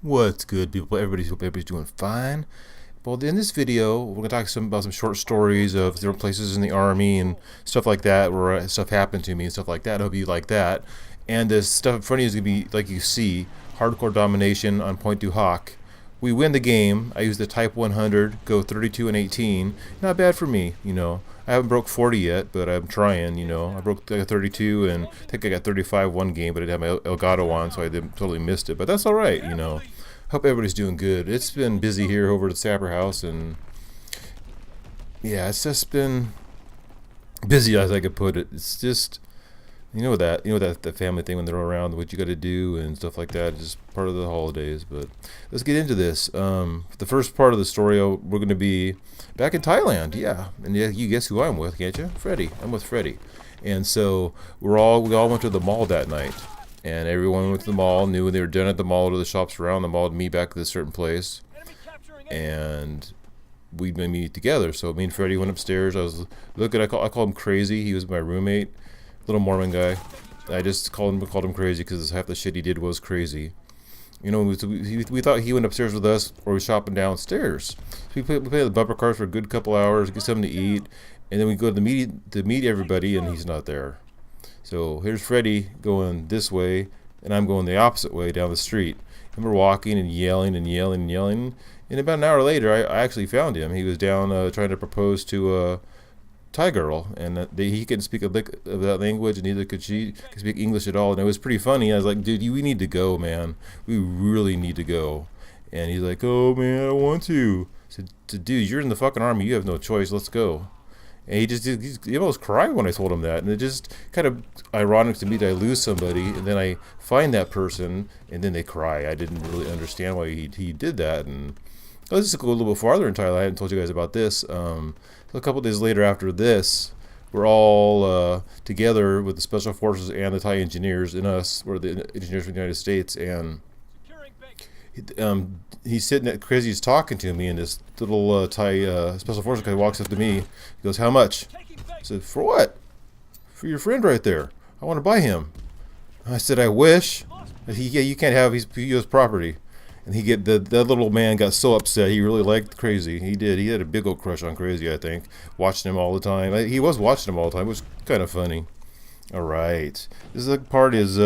What's good, people? Hope everybody's doing fine. Well, in this video, we're gonna talk about some short stories of different places in the army and stuff like that, where stuff happened to me and stuff like that. I hope you like that. And the stuff in front of you is gonna be like you see, hardcore domination on Pointe Du Hoc. We win the game. I use the Type 100, go 32 and 18. Not bad for me, you know. I haven't broke 40 yet, but I'm trying, you know. I broke 32 and I think I got 35 one game, but I didn't have my Elgato on, so I totally missed it. But that's all right, you know. Hope everybody's doing good. It's been busy here over at the Sapper house, and yeah, it's just been busy as I could put it. It's just that the family thing when they're around, what you got to do and stuff like that. It's just part of the holidays. But let's get into this. The first part of the story, we're going to be back in Thailand. Yeah, and yeah, you guess who I'm with, can't you? Freddie. I'm with Freddie, and so we all went to the mall that night. And everyone went to the mall, knew when they were done at the mall, to the shops around the mall, to meet back at a certain place. And we'd meet together. So me and Freddie went upstairs. I was looking, I call him Crazy. He was my roommate, little Mormon guy. I just called him Crazy because half the shit he did was crazy. You know, we thought he went upstairs with us, or we shopping downstairs. So we played the bumper cars for a good couple hours, get something to eat, and then we go to meet everybody, and he's not there. So here's Freddie going this way, and I'm going the opposite way down the street. And we're walking and yelling and yelling and yelling. And about an hour later, I actually found him. He was down trying to propose to a Thai girl, and he couldn't speak a lick of that language, and neither could she could speak English at all. And it was pretty funny. I was like, dude, we need to go, man. We really need to go. And he's like, oh, man, I want to. I said, dude, you're in the fucking army. You have no choice. Let's go. And he almost cried when I told him that. And it just kind of ironic to me that I lose somebody and then I find that person and then they cry. I didn't really understand why he did that. And let's just go a little bit farther in Thailand. I hadn't told you guys about this. So a couple of days later after this, we're all together with the Special Forces and the Thai engineers and us. We're the engineers from the United States. And he's sitting at Crazy's talking to me, and this little Thai special forces guy walks up to me. He goes, "How much?" I said, "For what?" "For your friend right there. I want to buy him." I said, "I wish." Yeah, you can't have he's U.S. property. And that little man got so upset. He really liked Crazy. He did. He had a big old crush on Crazy, I think. Watching him all the time. He was watching him all the time. It was kind of funny. All right. This is the part is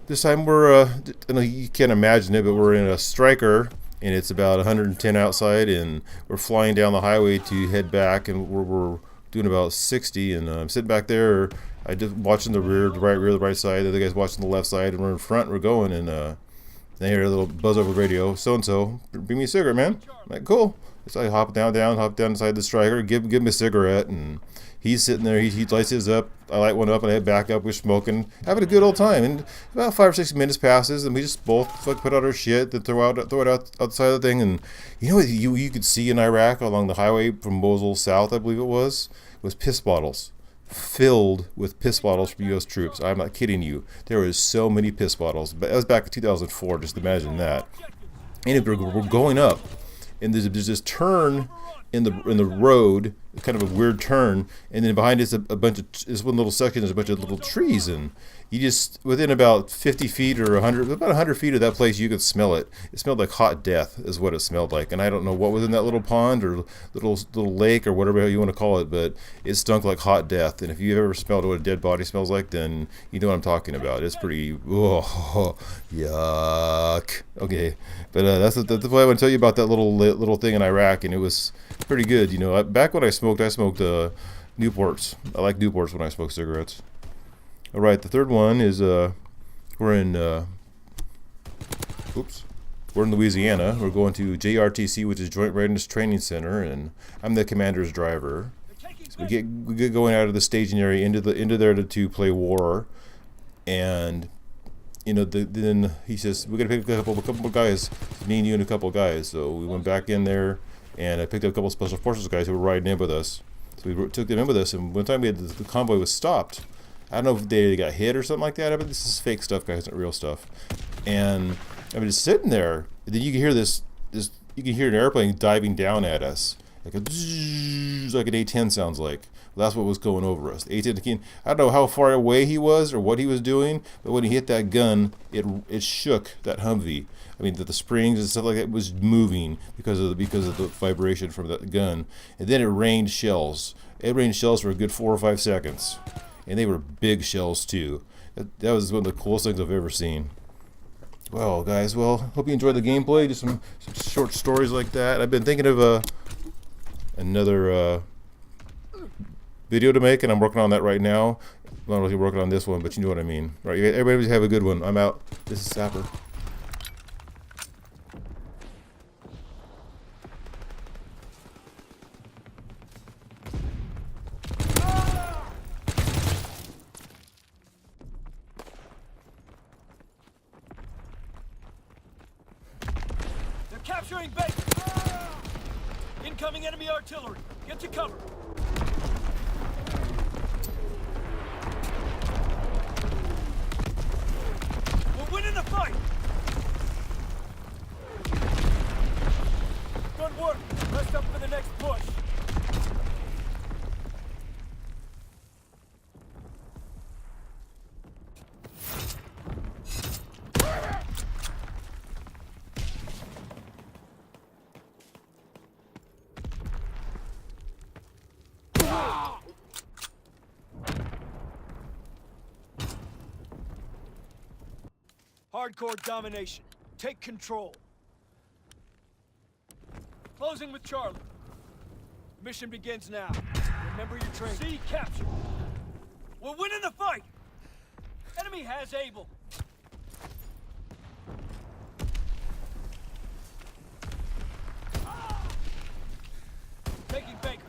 this time we're, you can't imagine it, but we're in a striker, and it's about 110 outside, and we're flying down the highway to head back, and we're doing about 60, and I'm sitting back there. I just watching the right side. The other guy's watching the left side, and we're in front. We're going, and I hear a little buzz over the radio. So and so, bring me a cigarette, man. I'm like, cool. So I hop down inside the striker, give me a cigarette, and he's sitting there. He lights his up. I light one up, and I head back up. We're smoking, having a good old time. And about 5 or 6 minutes passes, and we just both put out our shit, that throw it out outside the thing. And you know what you could see in Iraq along the highway from Mosul south, I believe it was piss bottles. Filled with piss bottles from U.S. troops. I'm not kidding you. There was so many piss bottles. But that was back in 2004. Just imagine that. And we're going up, and there's this turn in the road, kind of a weird turn, and then behind it's a bunch of this one little section. There's a bunch of little trees, and you just within about 50 feet or 100 feet of that place, you could smell it. It smelled like hot death, is what it smelled like. And I don't know what was in that little pond or little lake or whatever you want to call it, but it stunk like hot death. And if you've ever smelled what a dead body smells like, then you know what I'm talking about. It's pretty yuck. Okay, but that's what I want to tell you about that little thing in Iraq, and it was pretty good. You know, back when I smoked Newports. I like Newports when I smoke cigarettes. All right, the third one is we're in Louisiana. We're going to JRTC, which is Joint Readiness Training Center, and I'm the commander's driver. So we get going out of the staging area into there to play war, and you know then he says we're gonna pick up a couple of guys, me and you and a couple of guys. So we went back in there, and I picked up a couple of special forces guys who were riding in with us. So we took them in with us, and one time the convoy was stopped. I don't know if they got hit or something like that, but this is fake stuff, guys, not real stuff. And I mean, just sitting there, and then you can hear you can hear an airplane diving down at us, like an A-10 sounds like. That's what was going over us. The A-10 I don't know how far away he was or what he was doing, but when he hit that gun, it shook that Humvee. I mean, the springs and stuff like that was moving because of the vibration from that gun. And then it rained shells. It rained shells for a good 4 or 5 seconds, and they were big shells too. That was one of the coolest things I've ever seen. Well, guys, hope you enjoyed the gameplay. Just some short stories like that. I've been thinking of another video to make, and I'm working on that right now. I'm not really working on this one, but you know what I mean. Right, everybody have a good one. I'm out. This is Sapper. Capturing Baker! Incoming enemy artillery! Get to cover! We're winning the fight! Good work! Rest up for the next push! Hardcore domination. Take control. Closing with Charlie. Mission begins now. Remember your training. C capture. We're winning the fight. Enemy has Able. Taking Baker.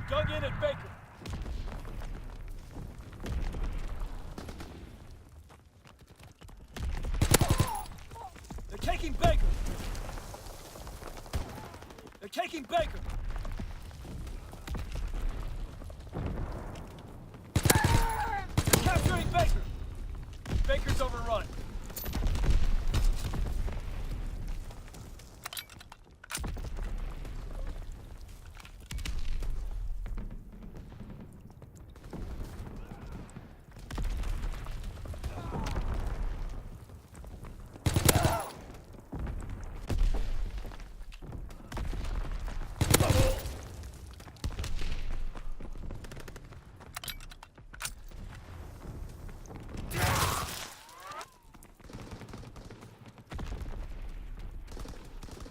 Dug in at Baker. They're taking Baker. They're taking Baker. They're capturing Baker. Baker's overrun.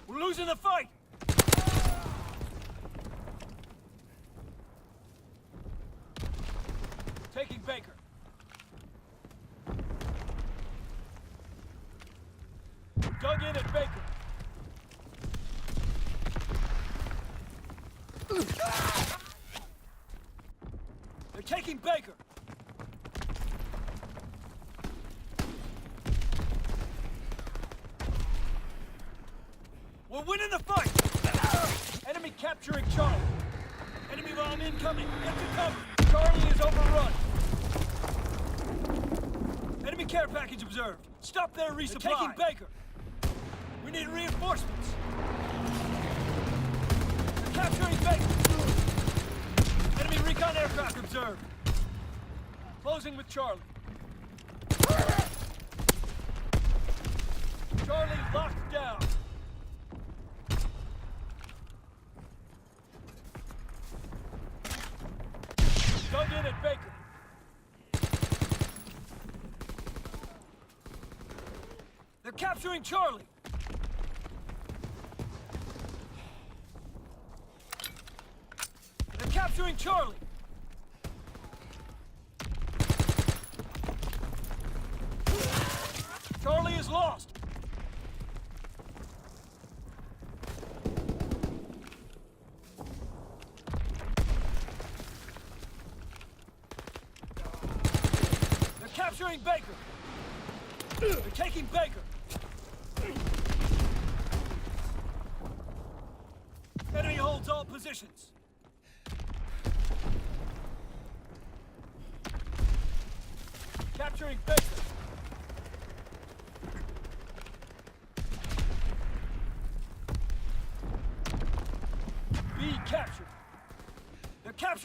We're losing the fight! Taking Baker. Dug in at Baker. They're taking Baker. We're winning the fight! Enemy capturing Charlie. Enemy bomb incoming. Get to cover. Charlie is overrun. Enemy care package observed. Stop their resupply. They're taking Baker. We need reinforcements. They're capturing Baker. Enemy recon aircraft observed. Closing with Charlie. Charlie locked down. Dug in at Baker. They're capturing Charlie. They're capturing Charlie. Charlie is lost. Capturing Baker! They're taking Baker! Enemy holds all positions! Capturing Baker!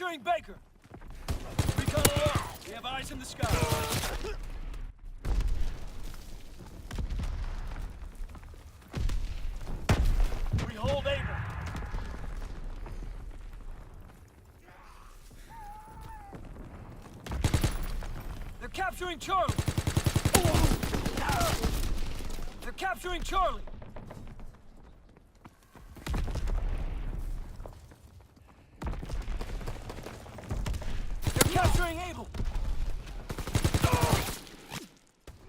capturing Baker. Recon aloft. We have eyes in the sky. We hold Able. They're capturing Charlie. They're capturing Charlie. They're capturing Able.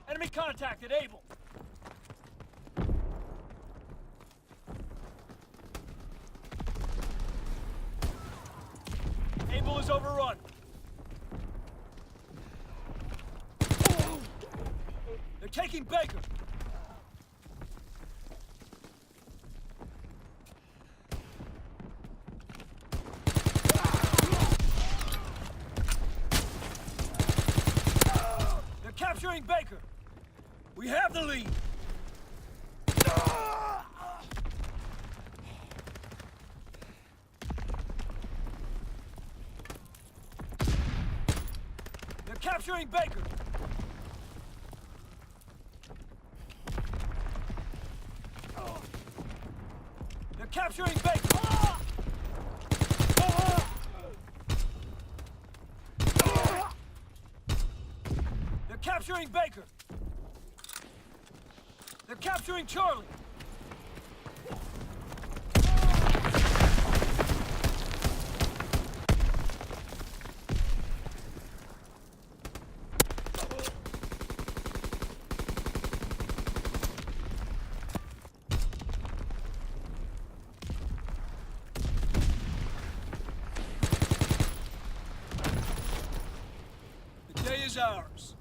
Enemy contacted Able. Able is overrun. They're taking Baker. They're capturing Baker. We have the lead. They're capturing Baker. They're capturing Baker. They're capturing Baker. They're capturing Charlie. The day is ours.